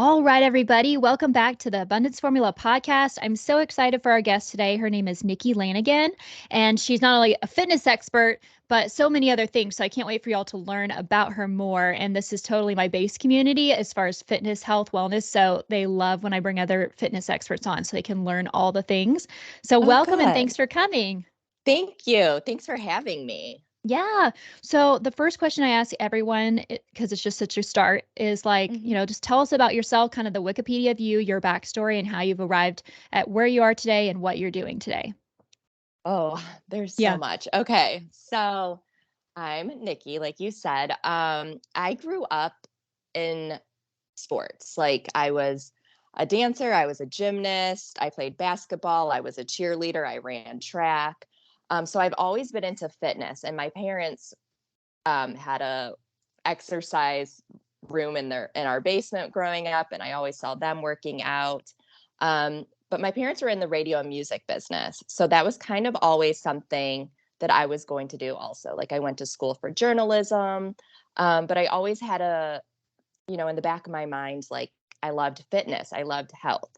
All right, everybody, welcome back to the Abundance Formula podcast. I'm so excited for our guest today. Her name is Nikki Lanigan, and she's not only a fitness expert, but so many other things. So I can't wait for y'all to learn about her more. And this is totally my base community as far as fitness, health, wellness. So they love when I bring other fitness experts on so they can learn all the things. So Oh, welcome and good. thanks for coming. Thank you. Thanks for having me. Yeah. So the first question I ask everyone, because it's just such a start, is like, Mhm. just tell us about yourself, kind of the Wikipedia of you, your backstory, and how you've arrived at where you are today and what you're doing today. Oh, there's so Yeah. much. Okay. So I'm Nikki, like you said. I grew up in sports. Like I was a dancer, I was a gymnast, I played basketball, I was a cheerleader, I ran track. So I've always been into fitness, and my parents had a exercise room in our basement growing up, and I always saw them working out. But my parents were in the radio and music business, so that was kind of always something that I was going to do also. Like I went to school for journalism, but I always had in the back of my mind, like I loved fitness, I loved health.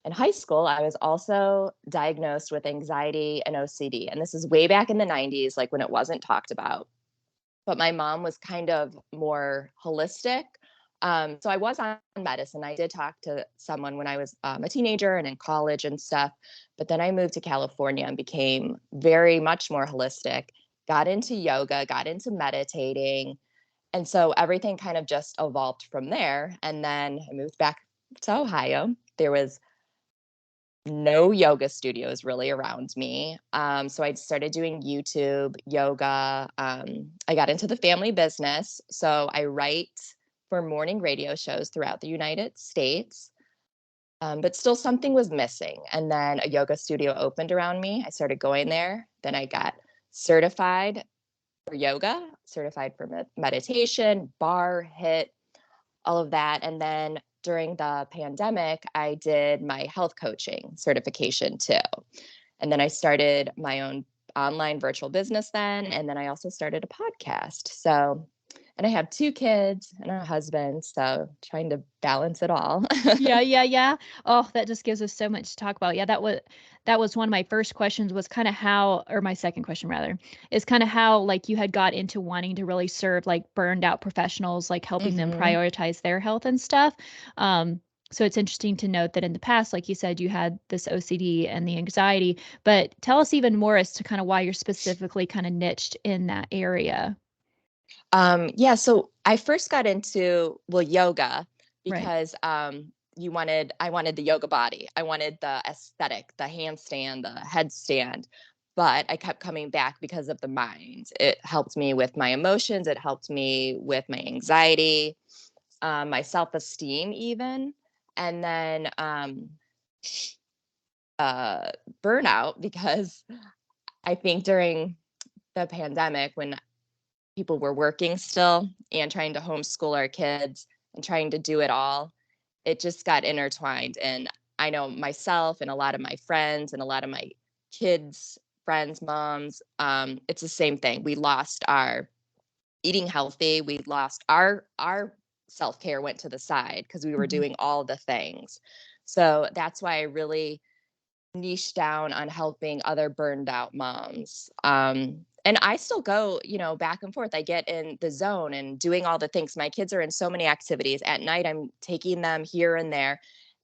In high school, I was also diagnosed with anxiety and OCD, and this is way back in the 90s, like when it wasn't talked about, but my mom was kind of more holistic. So I was on medicine. I did talk to someone when I was a teenager and in college and stuff. But then I moved to California and became very much more holistic, got into yoga, got into meditating. And so everything kind of just evolved from there. And then I moved back to Ohio. There was no yoga studios really around me. So I started doing YouTube yoga. I got into the family business. So I write for morning radio shows throughout the United States. But still, something was missing. And then a yoga studio opened around me. I started going there. Then I got certified for yoga, certified for meditation, bar, hit, all of that. And then during the pandemic, I did my health coaching certification too. And then I started my own online virtual business then. And then I also started a podcast. So, and I have two kids and a husband. So trying to balance it all. Yeah. Oh, that just gives us so much to talk about. Yeah, that was one of my first questions was kind of how, or my second question rather, is kind of how like you had got into wanting to really serve like burned out professionals, like helping them hmm prioritize their health and stuff. Um, so it's interesting to note that in the past, like you said, you had this OCD and the anxiety, but tell us even more as to kind of why you're specifically kind of niched in that area. Yeah, so I first got into yoga Right. because I wanted the yoga body. I wanted the aesthetic, the handstand, the headstand. But I kept coming back because of the mind. It helped me with my emotions, it helped me with my anxiety, my self-esteem even. And then uh burnout because I think during the pandemic when people were working still and trying to homeschool our kids and trying to do it all, it just got intertwined. And I know myself and a lot of my friends and a lot of my kids, friends, moms, it's the same thing. We lost our eating healthy. We lost our self-care went to the side because we were Mhm. doing all the things. So that's why I really niche down on helping other burned out moms. And I still go, back and forth. I get in the zone and doing all the things. My kids are in so many activities. At night, I'm taking them here and there.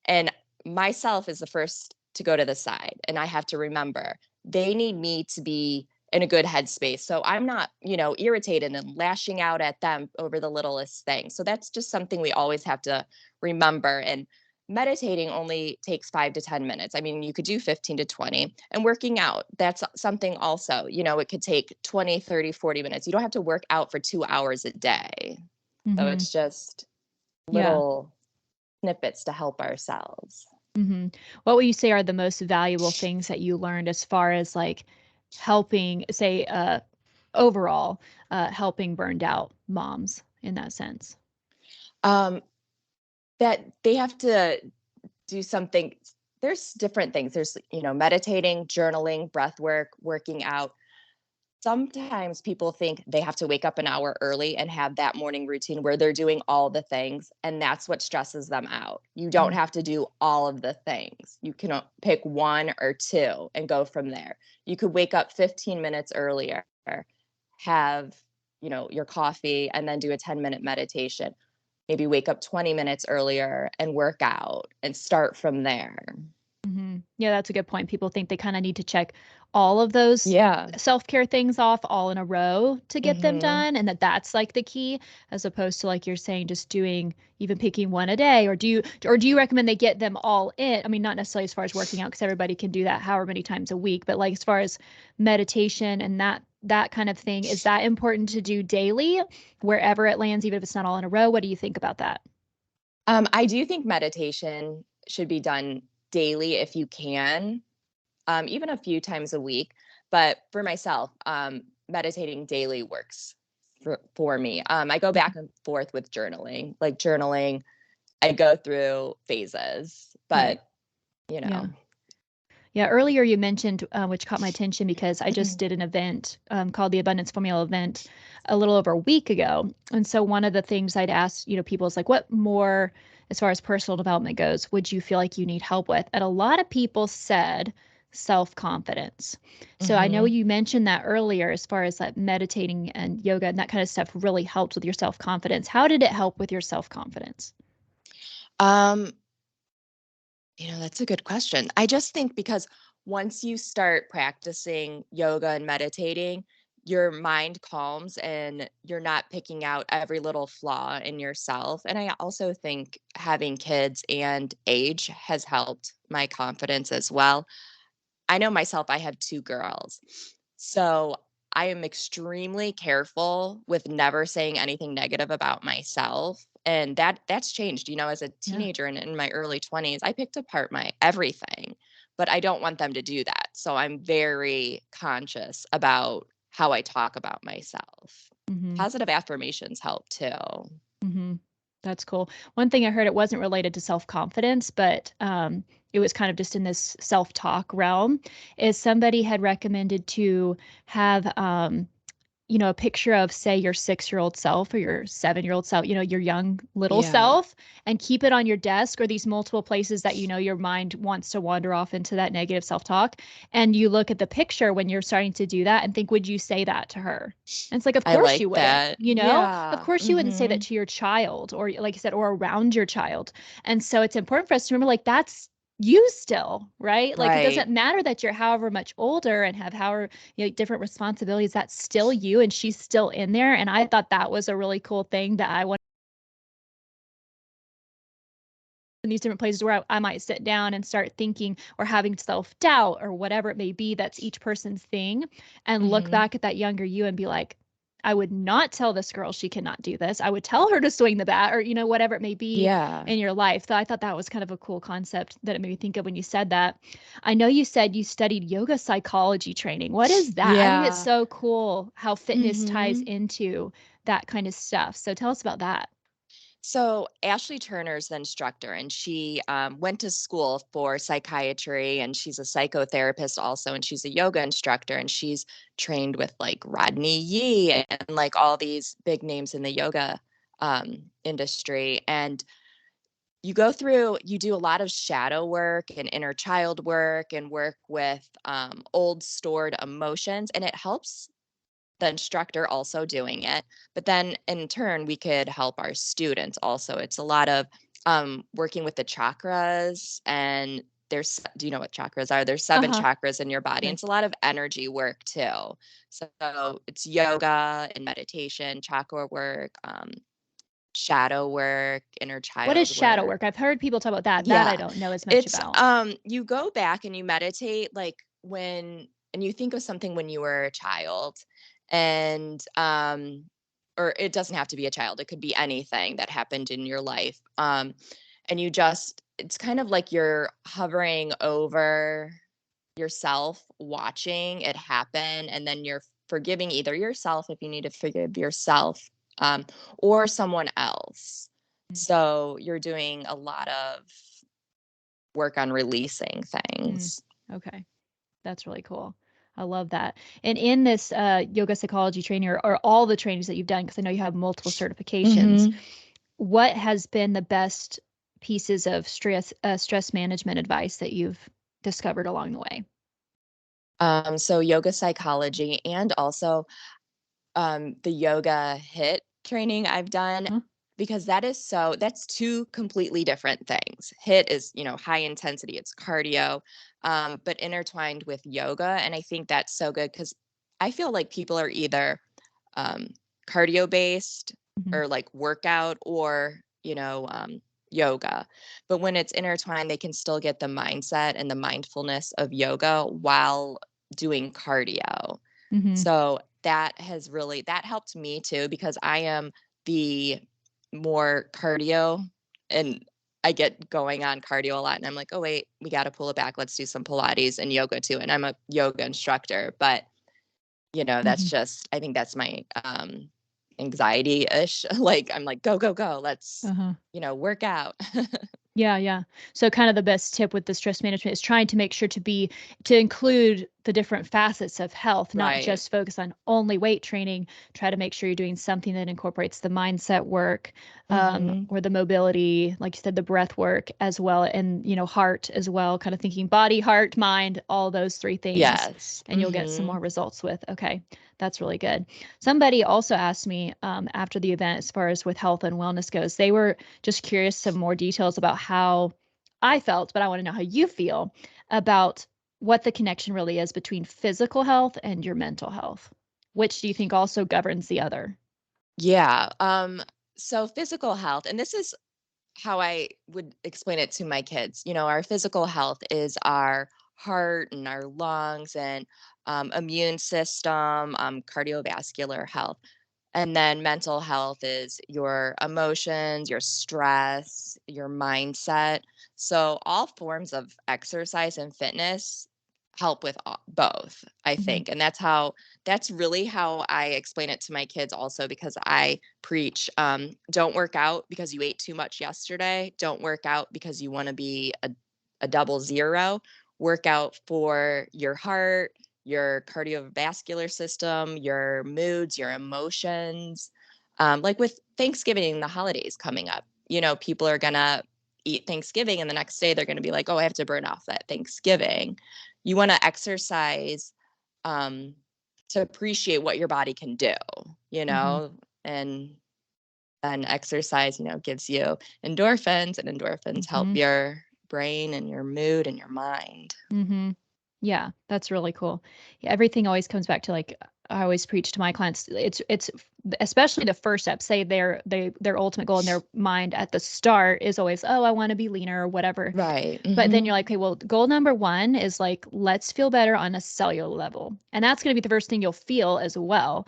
And myself is the first to go to the side. And I have to remember they need me to be in a good headspace. So I'm not, irritated and lashing out at them over the littlest thing. So that's just something we always have to remember. And meditating only takes 5 to 10 minutes. I mean, you could do 15 to 20. And working out, that's something also, it could take 20, 30, 40 minutes. You don't have to work out for 2 hours a day. So Mhm. it's just Yeah. little snippets to help ourselves. What would you say are the most valuable things that you learned as far as like helping, say, overall, helping burned out moms in that sense? Um, that they have to do something. There's different things. There's, meditating, journaling, breath work, working out. Sometimes people think they have to wake up an hour early and have that morning routine where they're doing all the things, and that's what stresses them out. You don't Mm, have to do all of the things. You can pick one or two and go from there. You could wake up 15 minutes earlier, have, your coffee, and then do a 10-minute meditation. Maybe wake up 20 minutes earlier and work out and start from there. Yeah, that's a good point. People think they kind of need to check all of those Yeah. self-care things off all in a row to get them Mhm. done, and that's like the key, as opposed to like you're saying, just doing even picking one a day. Or do you recommend they get them all in? I mean, not necessarily as far as working out, because everybody can do that however many times a week, but like as far as meditation and that kind of thing, is that important to do daily, wherever it lands, even if it's not all in a row? What do you think about that? I do think meditation should be done daily if you can, even a few times a week. But for myself, meditating daily works for me. I go back and forth with journaling. Like journaling, I go through phases, Right. but Yeah. Yeah, earlier you mentioned, which caught my attention because I just Mhm. did an event called the Abundance Formula event a little over a week ago. And so one of the things I'd ask, people is like, what more, as far as personal development goes, would you feel like you need help with? And a lot of people said self-confidence. So I know Mhm. you mentioned that earlier, as far as like meditating and yoga and that kind of stuff really helped with your self-confidence. How did it help with your self-confidence? Um, that's a good question. I just think because once you start practicing yoga and meditating, your mind calms and you're not picking out every little flaw in yourself. And I also think having kids and age has helped my confidence as well. I know myself, I have 2 girls. So, I am extremely careful with never saying anything negative about myself, and that's changed, as a Yeah. teenager and in my early 20s, I picked apart my everything, but I don't want them to do that. So, I'm very conscious about how I talk about myself. Mm-hmm. Positive affirmations help too. Mm-hmm. That's cool. One thing I heard, it wasn't related to self-confidence, but it was kind of just in this self-talk realm, is somebody had recommended to have a picture of, say, your 6-year-old self or your 7-year-old self, your young little Yeah, self, and keep it on your desk or these multiple places that your mind wants to wander off into that negative self-talk. And you look at the picture when you're starting to do that and think, would you say that to her? And it's like, of I course like you wouldn't, that. Of Yeah, course you wouldn't say that mhm. to your child, or like you said, or around your child. And so it's important for us to remember, like, that's you still, right? Like, it Right. doesn't matter that you're however much older and have however different responsibilities. That's still you, and she's still in there. And I thought that was a really cool thing that I want in these different places where I might sit down and start thinking or having self-doubt or whatever it may be. That's each person's thing. And look Mhm. back at that younger you and be like, I would not tell this girl she cannot do this. I would tell her to swing the bat, or whatever it may be Yeah. in your life. So I thought that was kind of a cool concept that it made me think of when you said that. I know you said you studied yoga psychology training. What is that? I think it's Yeah. so cool how fitness ties Mhm. into that kind of stuff. So tell us about that. So Ashley Turner's the instructor, and she went to school for psychiatry, and she's a psychotherapist also, and she's a yoga instructor, and she's trained with like Rodney Yee and like all these big names in the yoga industry. And you do a lot of shadow work and inner child work and work with old stored emotions, and it helps the instructor also doing it. But then in turn, we could help our students also. It's a lot of working with the chakras, and do you know what chakras are? There's 7 Uh-huh. chakras in your body. And Yes. it's a lot of energy work too. So it's yoga and meditation, chakra work, shadow work, inner What is child shadow work. work? I've heard people talk about that. That I Yeah. don't know as much It's, about. you go back and you meditate, like, and you think of something when you were a child, and, or it doesn't have to be a child, it could be anything that happened in your life, and it's kind of like you're hovering over yourself, watching it happen, and then you're forgiving either yourself, if you need to forgive yourself, or someone else. So you're doing a lot of work on releasing Mm, things. okay. That's really cool. I love that. And in this yoga psychology training or all the trainings that you've done, because I know you have multiple certifications, Mm-hmm. what has been the best pieces of stress management advice that you've discovered along the way? So yoga psychology and also the yoga HIIT training I've done, Huh? because that's two completely different things. HIIT is, high intensity, it's cardio, but intertwined with yoga. And I think that's so good because I feel like people are either um, cardio based Mhm. or like workout or, yoga. But when it's intertwined, they can still get the mindset and the mindfulness of yoga while doing cardio. Mhm. So that helped me too, because I am the more cardio, and I get going on cardio a lot and I'm like, oh wait, we got to pull it back. Let's do some Pilates and yoga too. And I'm a yoga instructor, but that's Mhm. just, I think that's my anxiety-ish. Like I'm like, go, go, go. Let's, Uh-huh. work out. Yeah, yeah. So kind of the best tip with the stress management is trying to make sure to include the different facets of health, not Right. just focus on only weight training. Try to make sure you're doing something that incorporates the mindset work, Hmm. or the mobility, like you said, the breath work as well, and heart as well, kind of thinking body, heart, mind, all those three things, Yes. and you'll get some Hmm. more results with. Okay, that's really good. Somebody also asked me after the event, as far as with health and wellness goes, they were just curious some more details about how I felt, but I want to know how you feel about what the connection really is between physical health and your mental health. Which do you think also governs the other? Yeah. So physical health, and this is how I would explain it to my kids. Our physical health is our heart and our lungs and immune system, cardiovascular health. And then mental health is your emotions, your stress, your mindset. So all forms of exercise and fitness help with both, I Mhm. think. And that's really how I explain it to my kids also, because I preach, don't work out because you ate too much yesterday. Don't work out because you want to be a double zero. Work out for your heart, your cardiovascular system, your moods, your emotions. Like with Thanksgiving and the holidays coming up, people are going to eat Thanksgiving and the next day they're going to be like, oh, I have to burn off that Thanksgiving. You want to exercise um, to appreciate what your body can do, Mhm. and then exercise, gives you endorphins, and endorphins help Mhm. your brain and your mood and your mind. Mhm. Yeah, that's really cool. Yeah, everything always comes back to, like, I always preach to my clients, it's especially the first step. Say their ultimate goal in their mind at the start is always, "Oh, I wanna be leaner," or whatever. Right. But then Hmm. you're like, "Okay, well, goal number 1 is, like, let's feel better on a cellular level." And that's gonna be the first thing you'll feel as well.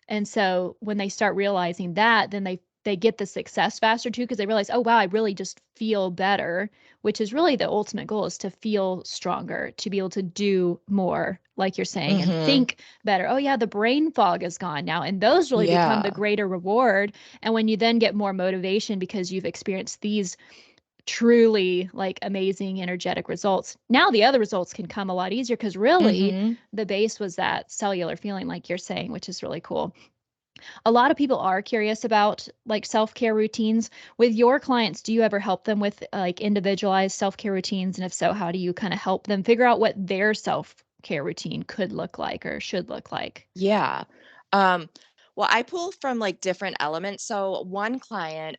And so when they start realizing that, then they get the success faster too, because they realize, "Oh, wow, I really just feel better," which is really the ultimate goal, is to feel stronger, to be able to do more, like you're saying, and Hmm. think better. "Oh, yeah, the brain fog is gone now." And those really become the Yeah. greater reward. And when you then get more motivation because you've experienced these truly, like, amazing energetic results, now the other results can come a lot easier, because really Hmm. the base was that cellular feeling, like you're saying, which is really cool. A lot of people are curious about, like, self-care routines. With your clients, do you ever help them with, like, individualized self-care routines? And if so, how do you kind of help them figure out what their self-care routine could look like or should look like? Yeah. Um, well, I pull from like different elements. So one client,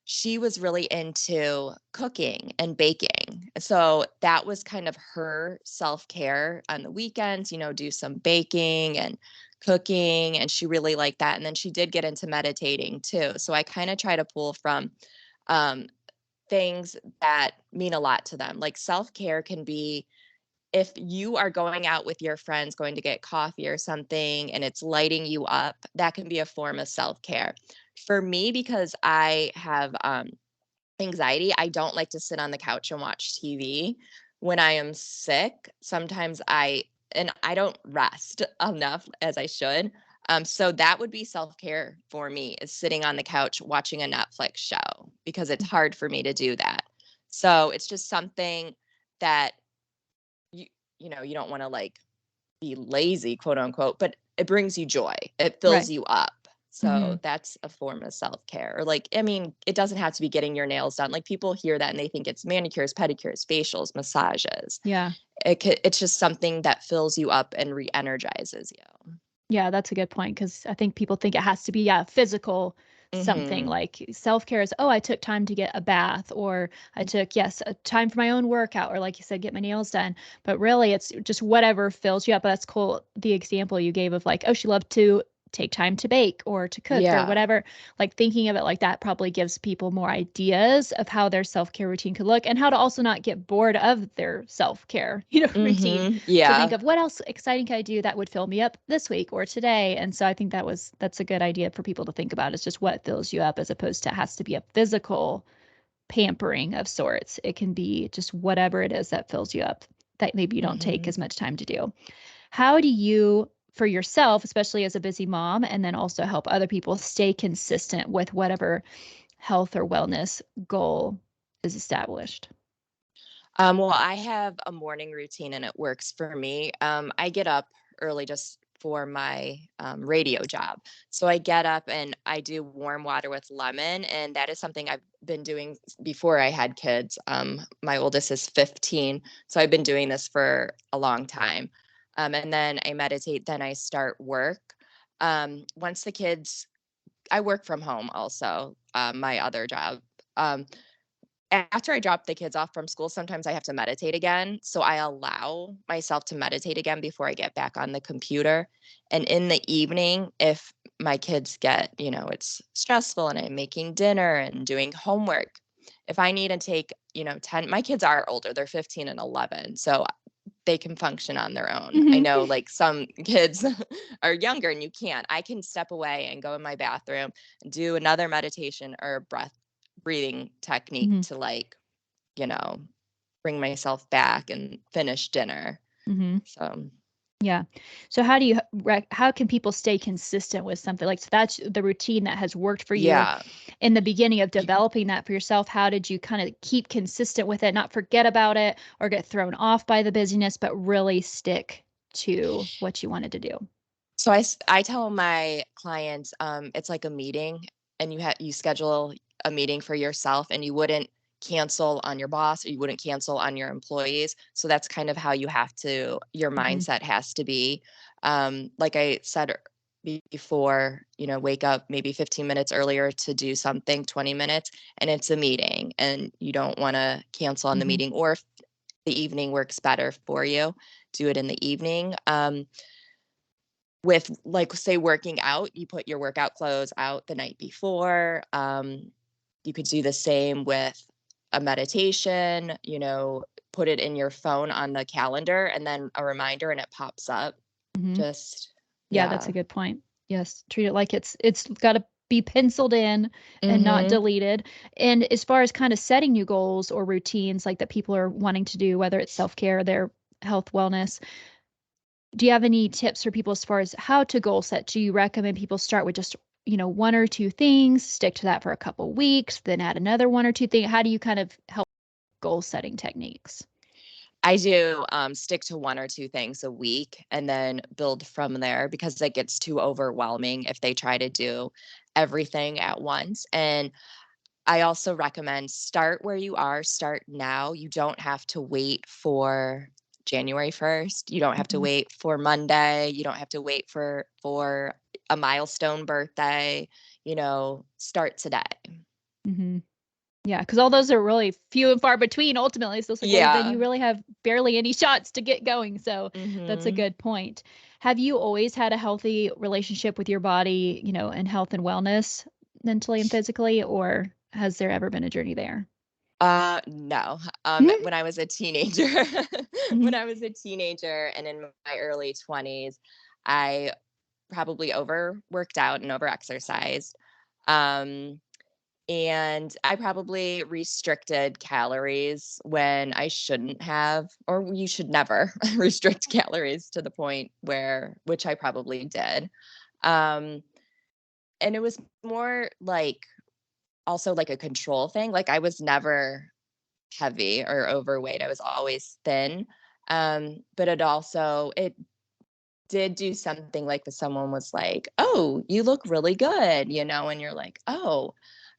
she was really into cooking and baking. So that was kind of her self-care on the weekends, do some baking and cooking. And she really liked that. And then she did get into meditating too. So I kind of try to pull from um, things that mean a lot to them. Like self-care can be, if you are going out with your friends, going to get coffee or something, and it's lighting you up, that can be a form of self care. For me, because I have anxiety, I don't like to sit on the couch and watch TV. When I am sick, sometimes and I don't rest enough as I should. So that would be self care for me, is sitting on the couch watching a Netflix show, because it's hard for me to do that. So it's just something that you you don't want to like be lazy, quote unquote, but it brings you joy. It fills Right. you up. Mm-hmm. So that's a form of self-care. Or like, I mean, it doesn't have to be getting your nails done. Like people hear that and they think it's manicures, pedicures, facials, massages. Yeah. It's just something that fills you up and re-energizes you. Yeah, that's a good point because I think people think it has to be, yeah, physical something Mm-hmm. like self-care is, oh, I took time to get a bath, or I took, yes, a time for my own workout, or like you said, get my nails done. But really, it's just whatever fills you up. But that's cool. The example you gave of like, oh, she loved to take time to bake or to cook or Yeah. whatever. Like thinking of it like that probably gives people more ideas of how their self-care routine could look and how to also not get bored of their self-care, routine, Mm-hmm. to think Yeah. of what else exciting can I do that would fill me up this week or today. And so I think that's a good idea for people to think about. It's just what fills you up as opposed to it has to be a physical pampering of sorts. It can be just whatever it is that fills you up that maybe you don't take Mm-hmm. as much time to do. How do you, for yourself, especially as a busy mom, and then also help other people stay consistent with whatever health or wellness goal is established? Well, I have a morning routine and it works for me. I get up early just for my radio job. So I get up and I do warm water with lemon. And that is something I've been doing before I had kids. My oldest is 15. So I've been doing this for a long time. And then I meditate, then I start work. Once the kids, I work from home also, my other job. Um, After I drop the kids off from school, sometimes I have to meditate again. So I allow myself to meditate again before I get back on the computer. And in the evening, if my kids get, it's stressful and I'm making dinner and doing homework, if I need to take, 10, my kids are older, they're 15 and 11. So they can function on their own. I Mm-hmm. know like some kids are younger and you can't. I can step away and go in my bathroom and do another meditation or breathing technique Mm-hmm. to like, you know, bring myself back and finish dinner. Mm-hmm. So, Yeah. So how do you how can people stay consistent with something like, so that's the routine that has worked for you yeah. in the beginning of developing that for yourself? How did you kind of keep consistent with it, not forget about it or get thrown off by the busyness, but really stick to what you wanted to do? So I tell my clients it's like a meeting and you schedule a meeting for yourself and you wouldn't cancel on your boss or you wouldn't cancel on your employees. So that's kind of how you have to your Hmm. mindset has to be. Like I said before, wake up maybe 15 minutes earlier to do something, 20 minutes, and it's a meeting and you don't want to cancel on the Hmm. meeting, or if the evening works better for you, do it in the evening. With like say working out, you put your workout clothes out the night before. You could do the same with a meditation, put it in your phone on the calendar and then a reminder and it pops up. Hmm. Just Yeah, that's yeah. a good point. Yes, treat it like it's got to be penciled in and not Mhm. deleted. And as far as kind of setting new goals or routines like that people are wanting to do, whether it's self-care, their health, wellness, do you have any tips for people as far as how to goal set? Do you recommend people start with just, one or two things, stick to that for a couple weeks, then add another one or two things? How do you kind of help goal setting techniques? I do stick to one or two things a week and then build from there because it gets too overwhelming if they try to do everything at once. And I also recommend start where you are, start now. You don't have to wait for January 1st. You don't have to Hmm. wait for Monday. You don't have to wait for a milestone birthday, start today. Hmm. Yeah, because all those are really few and far between ultimately. So it's like, well, then Yeah. you really have barely any shots to get going. So that's a Mhm. good point. Have you always had a healthy relationship with your body, and health and wellness, mentally and physically, or has there ever been a journey there? No. Hmm. When I was a teenager, Hmm. when I was a teenager and in my early 20s, I probably overworked out and overexercised. Um, And I probably restricted calories when I shouldn't have, or you should never restrict calories to the point which I probably did. Um, and it was more like also like a control thing. Like I was never heavy or overweight. I was always thin. But it did do something like if someone was like, "Oh, you look really good," and you're like, "Oh."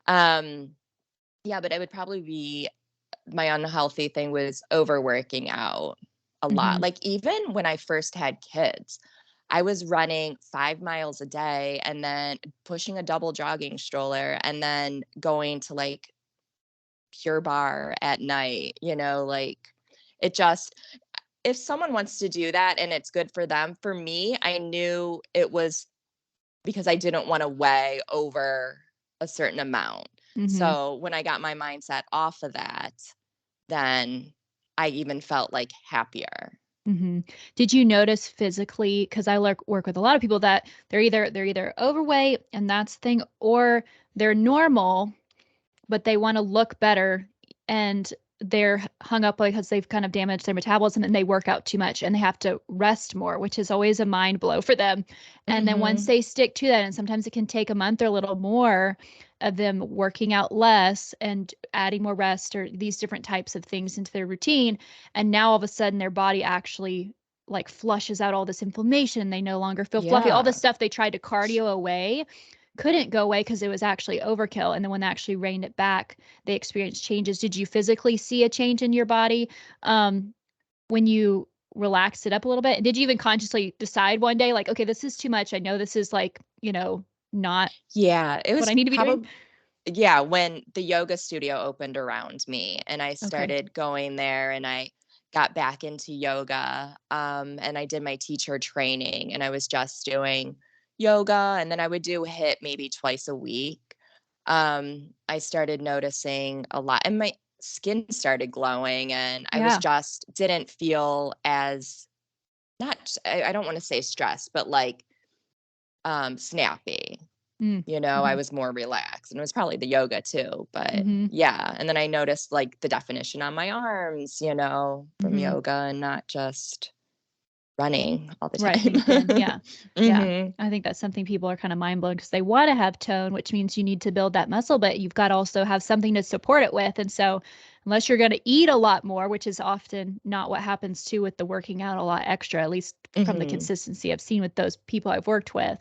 Um, yeah, but it would probably be my unhealthy thing was overworking out a lot. Mhm. Like even when I first had kids, I was running 5 miles a day and then pushing a double jogging stroller and then going to like Pure Bar at night, like it just if someone wants to do that and it's good for them, for me, I knew it was because I didn't want to weigh over a certain amount. Mhm. So when I got my mindset off of that, then I even felt like happier. Mhm. Did you notice physically, because I work with a lot of people that they're either overweight and that's the thing, or they're normal, but they wanna look better, and they're hung up because they've kind of damaged their metabolism and they work out too much and they have to rest more, which is always a mind blow for them. And then once Mhm. they stick to that, and sometimes it can take a month or a little more of them working out less and adding more rest or these different types of things into their routine, and now all of a sudden their body actually like flushes out all this inflammation. They no longer feel fluffy. All the Yeah. stuff they tried to cardio away couldn't go away because it was actually overkill. And then when they actually reined it back, they experienced changes. Did you physically see a change in your body when you relaxed it up a little bit? And did you even consciously decide one day, like, okay, this is too much. I know this is like, not Yeah, it what was I need to be doing? probably yeah, when the yoga studio opened around me and I Okay. started going there and I got back into yoga, and I did my teacher training and I was just doing yoga and then I would do HIIT maybe twice a week. I started noticing a lot and my skin started glowing and I was Yeah. just didn't feel as not I don't want to say stressed, but like snappy. Mm. I Mm-hmm. was more relaxed and it was probably the yoga too, but Mm-hmm. yeah. And then I noticed like the definition on my arms, from Mm-hmm. yoga and not just running all the Right, being thin. time. Yeah. Yeah. Mhm. I think that's something people are kind of mind blown because they want to have tone, which means you need to build that muscle, but you've got to also have something to support it with. And so, unless you're going to eat a lot more, which is often not what happens too with the working out a lot extra, at least from the Mhm. consistency I've seen with those people I've worked with,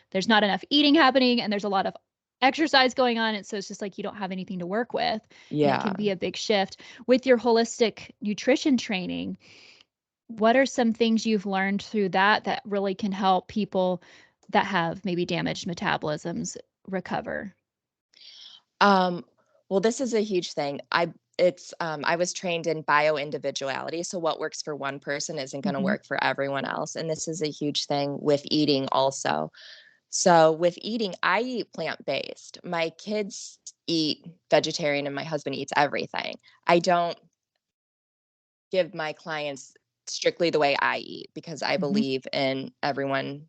there's not enough eating happening and there's a lot of exercise going on. And so, it's just like you don't have anything to work with. And it can Yeah. be a big shift with your holistic nutrition training. What are some things you've learned through that really can help people that have maybe damaged metabolisms recover? Um, well, this is a huge thing. I was trained in bio individuality. So what works for one person isn't going to Mhm. work for everyone else. And this is a huge thing with eating also. So with eating, I eat plant-based. My kids eat vegetarian and my husband eats everything. I don't give my clients strictly the way I eat because I Mhm. believe in everyone,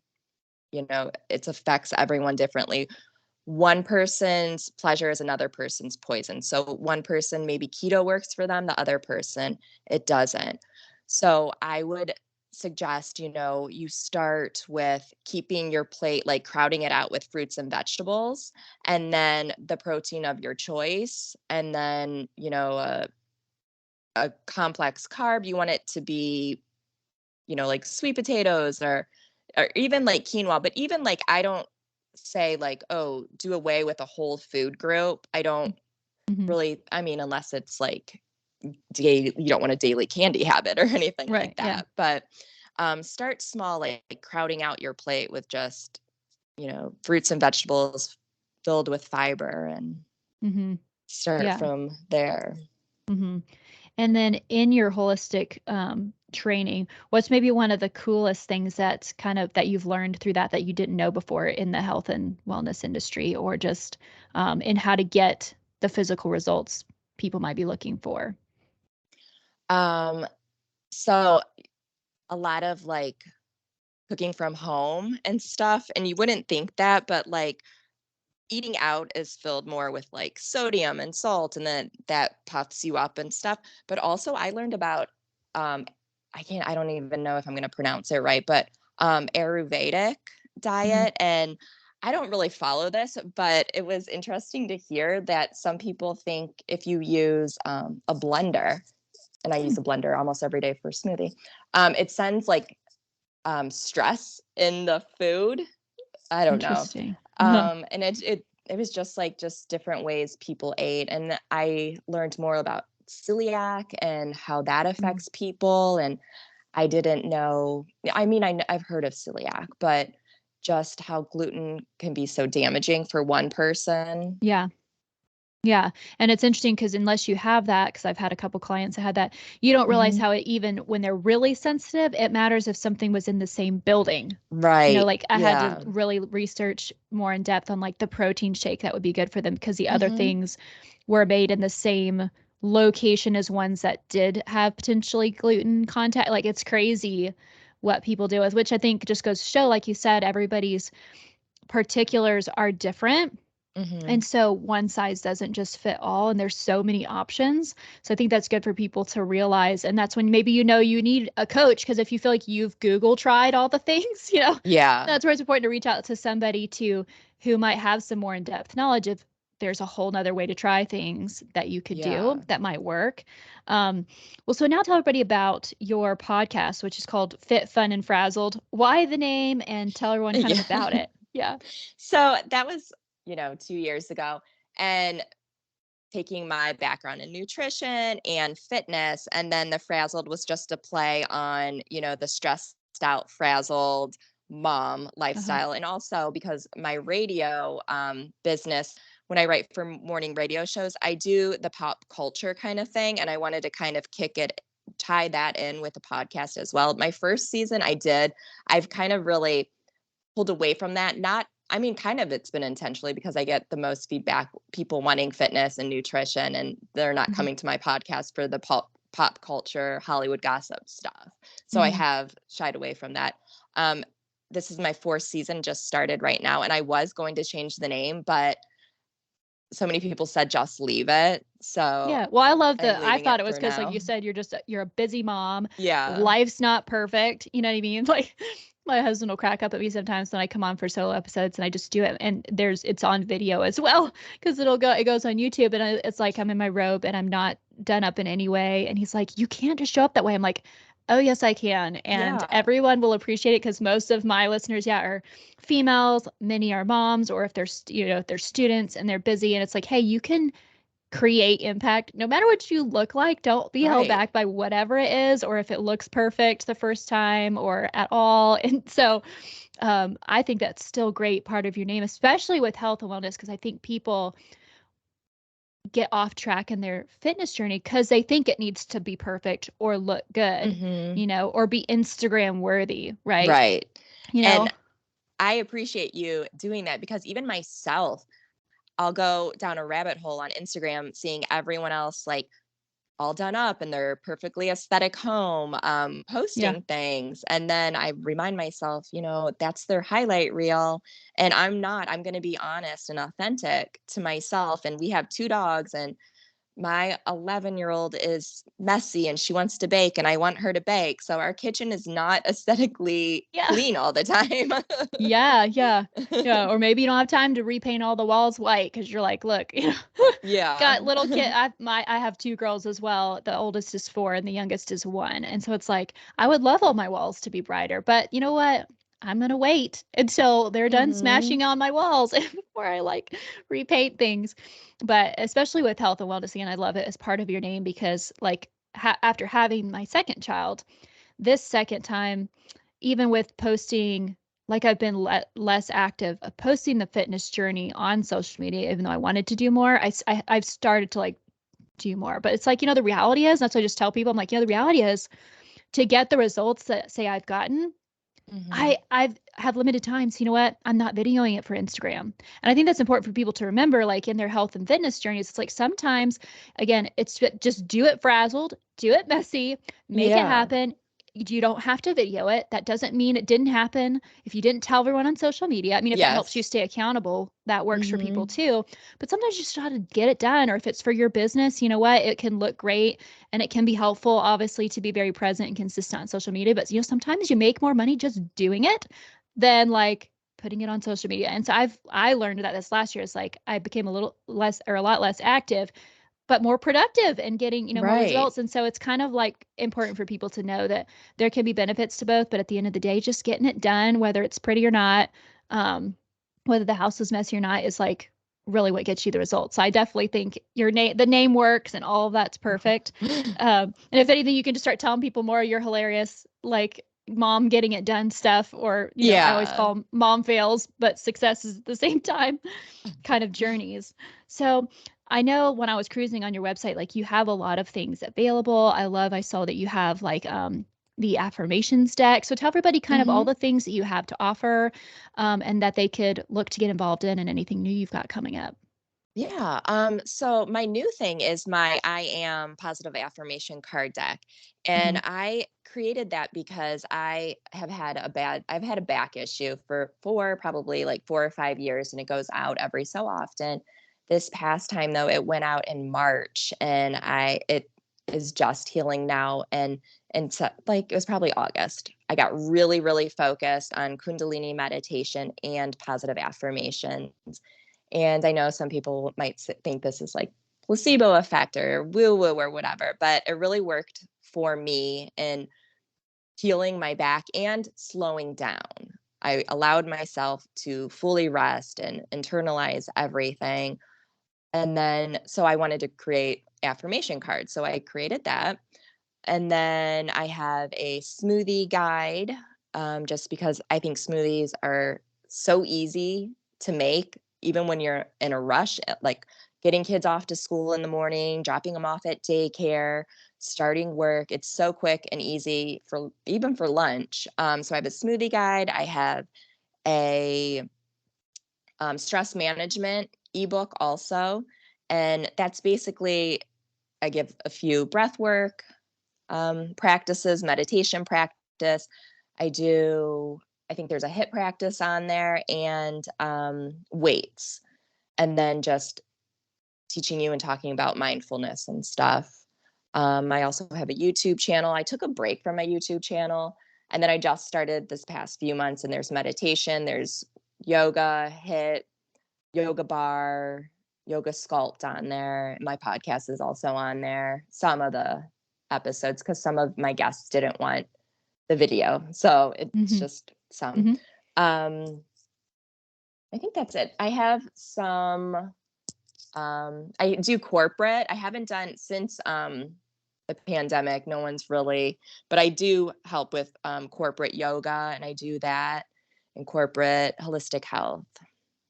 it affects everyone differently. One person's pleasure is another person's poison. So one person maybe keto works for them, the other person it doesn't. So I would suggest, you start with keeping your plate like crowding it out with fruits and vegetables and then the protein of your choice and then, a complex carb, you want it to be, like sweet potatoes or even like quinoa, but even like I don't say like, "Oh, do away with a whole food group." I don't Mhm. really I mean, unless it's like you don't want a daily candy habit or anything Right, like yeah. that. But start small, like crowding out your plate with just, fruits and vegetables filled with fiber and Mhm. start Yeah. from there. Mhm. And then in your holistic, training, what's maybe one of the coolest things that's kind of that you've learned through that you didn't know before in the health and wellness industry or just, in how to get the physical results people might be looking for? Um, so a lot of like cooking from home and stuff, and you wouldn't think that, but like eating out is filled more with like sodium and salt, and then that puffs you up and stuff. But also, I learned about um, I don't even know if I'm going to pronounce it right, but Ayurvedic Mhm. diet, and I don't really follow this, but it was interesting to hear that some people think if you use a blender, and I Hmm. use a blender almost every day for a smoothie, it sends like stress in the food. I don't know. Interesting. And it was just like just different ways people ate. And I learned more about celiac and how that Mm. affects people. And I didn't know, I mean, I've heard of celiac, but just how gluten can be so damaging for one person. Yeah. Yeah. And it's interesting because unless you have that, because I've had a couple clients that had that, you don't realize Mhm. how it, even when they're really sensitive, it matters if something was in the same building. Right. Like I had to Yeah. really research more in depth on like the protein shake that would be good for them because the other Mhm. things were made in the same location as ones that did have potentially gluten content. Like it's crazy what people do with, which I think just goes to show, like you said, everybody's particulars are different. And Mhm. so one size doesn't just fit all, and there's so many options. So I think that's good for people to realize. And that's when maybe you need a coach, because if you feel like you've Google tried all the things, Yeah. that's where it's important to reach out to somebody who might have some more in-depth knowledge if there's a whole nother way to try things that you could Yeah. do that might work. Um, well, so now tell everybody about your podcast, which is called Fit, Fun, and Frazzled. Why the name, and tell everyone kind of Yeah. about it. Yeah. So that was, 2 years ago. And taking my background in nutrition and fitness. And then the Frazzled was just a play on, the stressed out, frazzled mom Uh-huh. lifestyle. And also because my radio business, when I write for morning radio shows, I do the pop culture kind of thing. And I wanted to kind of tie that in with the podcast as well. My first season I did, I've kind of really pulled away from that. Not, I mean, kind of it's been intentionally because I get the most feedback, people wanting fitness and nutrition, and they're not Mhm. coming to my podcast for the pop culture, Hollywood gossip stuff. So I Mhm. have shied away from that. Um, this is my fourth season, just started right now, and I was going to change the name, but so many people said just leave it. So Yeah. Well, I'm I leaving thought it it was for because, like now. you said, you're a busy mom. Yeah. Life's not perfect. You know what I mean? Like my husband will crack up at me sometimes when I come on for solo episodes and I just do it. And it's on video as well because it goes on YouTube, and it's like I'm in my robe and I'm not done up in any way. And he's like, you can't just show up that way. I'm like, oh, yes, I can. And Yeah. everyone will appreciate it because most of my listeners, yeah, are females. Many are moms, or if if they're students and they're busy, and it's like, hey, you can create impact no matter what you look like. Don't be held Right. back by whatever it is, or if it looks perfect the first time or at all. And so I think that's still great part of your name, especially with health and wellness, because I think people get off track in their fitness journey because they think it needs to be perfect or look good, Hmm. or be Instagram worthy, right? Right. you And know I appreciate you doing that because even myself, I'll go down a rabbit hole on Instagram seeing everyone else like all done up in their perfectly aesthetic home, yeah. posting things. And then I remind myself, that's their highlight reel. And I'm going to be honest and authentic to myself. And we have two dogs, and my 11-year-old is messy and she wants to bake and I want her to bake. So our kitchen is not aesthetically Yeah. clean all the time. Yeah, yeah, yeah. Or maybe you don't have time to repaint all the walls white because you're like, look, Yeah. got little kid. I have two girls as well. The oldest is 4 and the youngest is 1. And so it's like I would love all my walls to be brighter, but you know what? I'm gonna wait until they're done Hmm. smashing on my walls before I like repaint things. But especially with health and wellness, again, I love it as part of your name because like after having my second child, this second time, even with posting, like I've been less active of posting the fitness journey on social media, even though I wanted to do more. I've started to like do more, but it's like, the reality is, that's what I just tell people. I'm like, the reality is to get the results that say I've gotten, Hmm. I've have limited times. You know what? I'm not videoing it for Instagram. And I think that's important for people to remember, like in their health and fitness journeys. It's like sometimes, again, it's just do it frazzled, do it messy, make it Yeah. happen. You don't have to video it. That doesn't mean it didn't happen. If you didn't tell everyone on social media, I mean, if that helps you Yes. stay accountable, that works for people Hmm. too. But sometimes you just got to get it done. Or if it's for your business, you know what? It can look great and it can be helpful, obviously, to be very present and consistent on social media. But sometimes you make more money just doing it than like putting it on social media. And so I learned that this last year is like I became a little less or a lot less active but more productive and getting, more Right. results. And so it's kind of like important for people to know that there can be benefits to both, but at the end of the day, just getting it done, whether it's pretty or not, um, whether the house is messy or not, is like really what gets you the results. So I definitely think the name works and all of that's perfect. And if anything, you can just start telling people more. You're hilarious, like mom getting it done stuff, or, I always Yeah. call 'em mom fails, but successes at the same time kind of journeys. So I know when I was cruising on your website, like you have a lot of things available. I saw that you have like the affirmations deck. So tell everybody kind of all Mhm. the things that you have to offer, and that they could look to get involved in, and anything new you've got coming up. Yeah. So my new thing is my I am positive affirmation card deck. Hmm. And I created that because I've had a back issue for probably like 4 or 5 years, and it goes out every so often. This past time though, it went out in March, and it is just healing now. And so, like, it was probably August. I got really, really focused on Kundalini meditation and positive affirmations. And I know some people might think this is like placebo effect or woo woo or whatever, but it really worked for me in healing my back and slowing down. I allowed myself to fully rest and internalize everything. And then, so I wanted to create affirmation cards. So I created that. And then I have a smoothie guide, just because I think smoothies are so easy to make, even when you're in a rush, like getting kids off to school in the morning, dropping them off at daycare, starting work. It's so quick and easy for even for lunch. So I have a smoothie guide. I have a stress management ebook also. And that's basically, I give a few breath work practices, meditation practice. I do, I think there's a HIIT practice on there, and weights. And then just teaching you and talking about mindfulness and stuff. I also have a YouTube channel. I took a break from my YouTube channel, and then I just started this past few months, and there's meditation, there's yoga, HIIT, yoga bar, yoga sculpt on there. My podcast is also on there. Some of the episodes, because some of my guests didn't want the video. So it's Hmm. just some. Hmm. Um, I think that's it. I have some, I do corporate. I haven't done since the pandemic. No one's really, but I do help with corporate yoga, and I do that in corporate holistic health.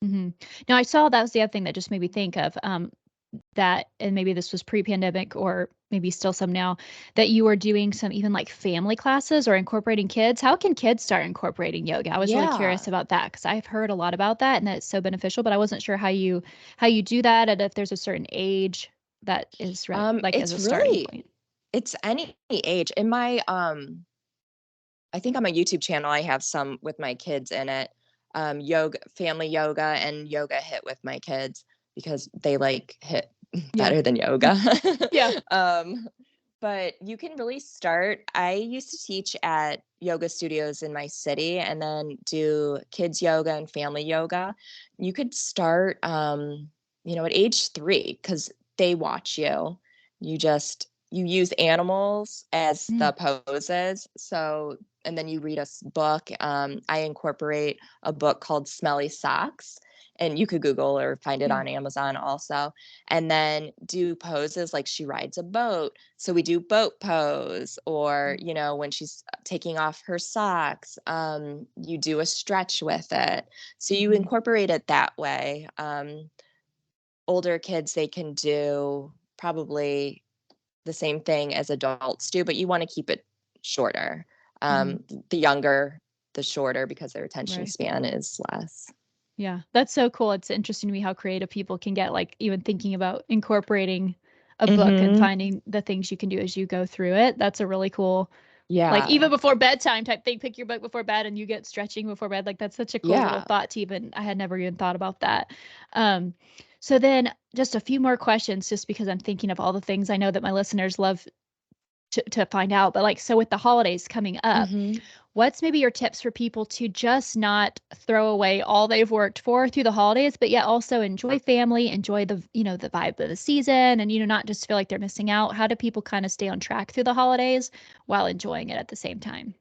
Hmm. Now I saw that was the other thing that just made me think of, that, and maybe this was pre-pandemic or maybe still some now, that you were doing some even like family classes or incorporating kids. How can kids start incorporating yoga? I was really curious Yeah. about that because I've heard a lot about that and that it's so beneficial, but I wasn't sure how you do that, and if there's a certain age that is like as It's a starting really, point. it's any age. In my I think on my YouTube channel I have some with my kids in it. Yoga, family yoga, and yoga HIIT with my kids because they like HIIT Yeah. better than yoga. Yeah. um, but you can really start. I used to teach at yoga studios in my city and then do kids yoga and family yoga. You could start, at age 3, because they watch you. You use animals as Mm. the poses. So, and then you read a book. I incorporate a book called Smelly Socks, and you could Google or find it Yeah. on Amazon also. And then do poses like she rides a boat. So we do boat pose, or, Mm. when she's taking off her socks, you do a stretch with it. So you Mhm. incorporate it that way. Older kids, they can do probably the same thing as adults do, but you want to keep it shorter. Mhm. The younger, the shorter, because their attention Right. span is less. Yeah, that's so cool. It's interesting to me how creative people can get, like even thinking about incorporating a book and Mm-hmm. finding the things you can do as you go through it. That's a really cool, like Yeah. even before bedtime type thing, pick your book before bed and you get stretching before bed. Like that's such a cool little Yeah. thought to even, I had never even thought about that. Um, so then just a few more questions, just because I'm thinking of all the things I know that my listeners love to find out. But like, so with the holidays coming up, Mm-hmm. what's maybe your tips for people to just not throw away all they've worked for through the holidays, but yet also enjoy family, enjoy the, the vibe of the season, and, not just feel like they're missing out? How do people kind of stay on track through the holidays while enjoying it at the same time?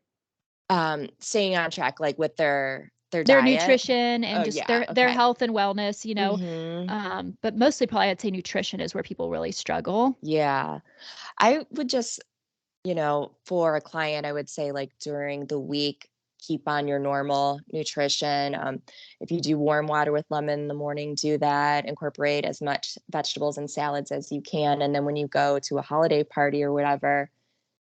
Staying on track, like with their Their diet. nutrition and Oh just yeah, their okay. health and wellness, Mhm. but mostly probably I'd say nutrition is where people really struggle. Yeah. I would just, for a client, I would say like during the week, keep on your normal nutrition. If you do warm water with lemon in the morning, do that. Incorporate as much vegetables and salads as you can. And then when you go to a holiday party or whatever,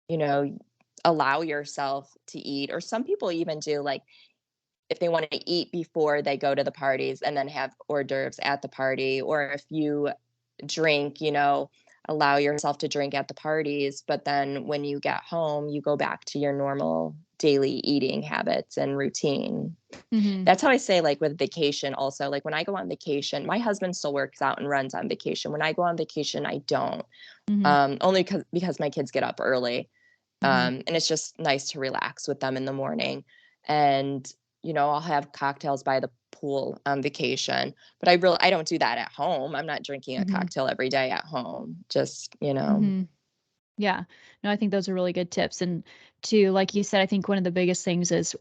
you know, allow yourself to eat. Or some people even do like if they want to eat before they go to the parties and then have hors d'oeuvres at the party. Or if you drink, allow yourself to drink at the parties, but then when you get home, you go back to your normal daily eating habits and routine. Mhm. That's how I say, like with vacation, also, like when I go on vacation, my husband still works out and runs on vacation. When I go on vacation, I don't, Mhm. only because my kids get up early. Mhm. And it's just nice to relax with them in the morning. And, I'll have cocktails by the pool on vacation, but I don't do that at home. I'm not drinking a Mhm. cocktail every day at home. Just. Mhm. Yeah. No, I think those are really good tips. And to, like you said, I think one of the biggest things is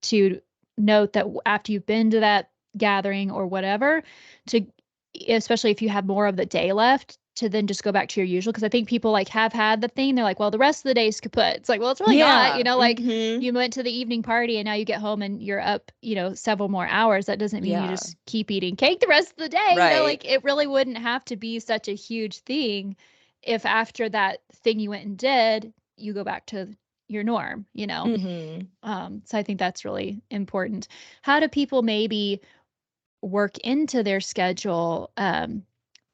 to note that after you've been to that gathering or whatever, to, especially if you have more of the day left, to then just go back to your usual. Cause I think people like have had the thing. They're like, well, the rest of the day is kaput. It's like, well, it's really not, Yeah. like Mhm. you went to the evening party and now you get home and you're up, several more hours. That doesn't mean you Yeah. just keep eating cake the rest of the day. Right. Like it really wouldn't have to be such a huge thing if after that thing you went and did, you go back to your norm. Mhm. So I think that's really important. How do people maybe work into their schedule,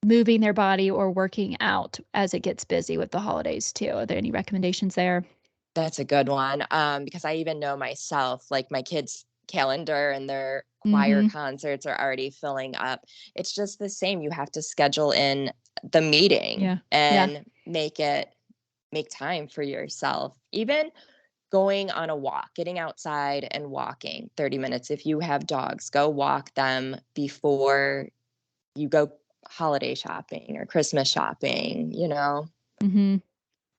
moving their body or working out as it gets busy with the holidays too? Are there any recommendations there? That's a good one, because I even know myself, like, my kids' calendar and their choir Mhm. concerts are already filling up. It's just the same, you have to schedule in the meeting Yeah. Yeah. and make time for yourself. Even going on a walk, getting outside and walking 30 minutes. If you have dogs, go walk them before you go holiday shopping or Christmas shopping. Mhm.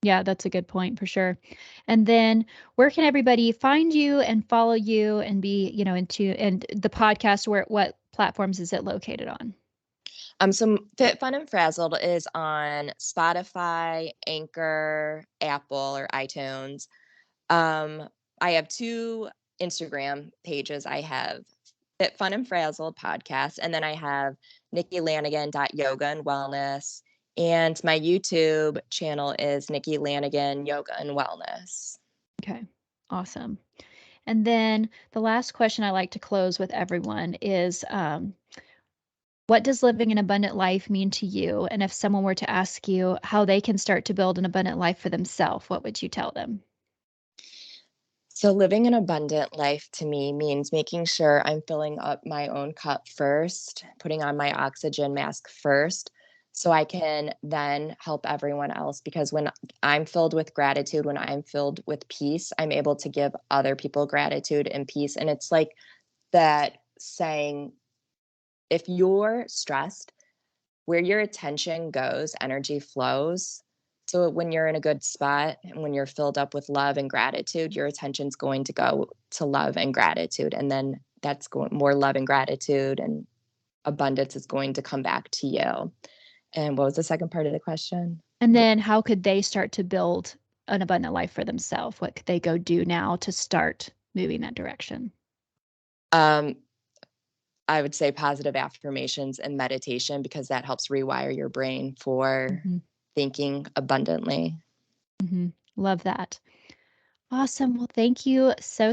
Yeah, that's a good point for sure. And then where can everybody find you and follow you and be, into and the podcast, where what platforms is it located on? So Fit Fun and Frazzled is on Spotify, Anchor, Apple, or iTunes. Um, I have two Instagram pages. I have Fit Fun and Frazzled podcast, and then I have Nikki Lanigan yoga and wellness. And my YouTube channel is Nikki Lanigan Yoga and Wellness. Okay. Awesome. And then the last question I like to close with everyone is, what does living an abundant life mean to you? And if someone were to ask you how they can start to build an abundant life for themselves, what would you tell them? So, living an abundant life to me means making sure I'm filling up my own cup first, putting on my oxygen mask first, so I can then help everyone else. Because when I'm filled with gratitude, when I'm filled with peace, I'm able to give other people gratitude and peace. And it's like that saying, if you're stressed, where your attention goes, energy flows. So when you're in a good spot and when you're filled up with love and gratitude, your attention's going to go to love and gratitude. And then that's going more love and gratitude and abundance is going to come back to you. And what was the second part of the question? And then how could they start to build an abundant life for themselves? What could they go do now to start moving that direction? Um, I would say positive affirmations and meditation because that helps rewire your brain for Hmm. thinking abundantly. Hmm. Love that. Awesome. Well, thank you so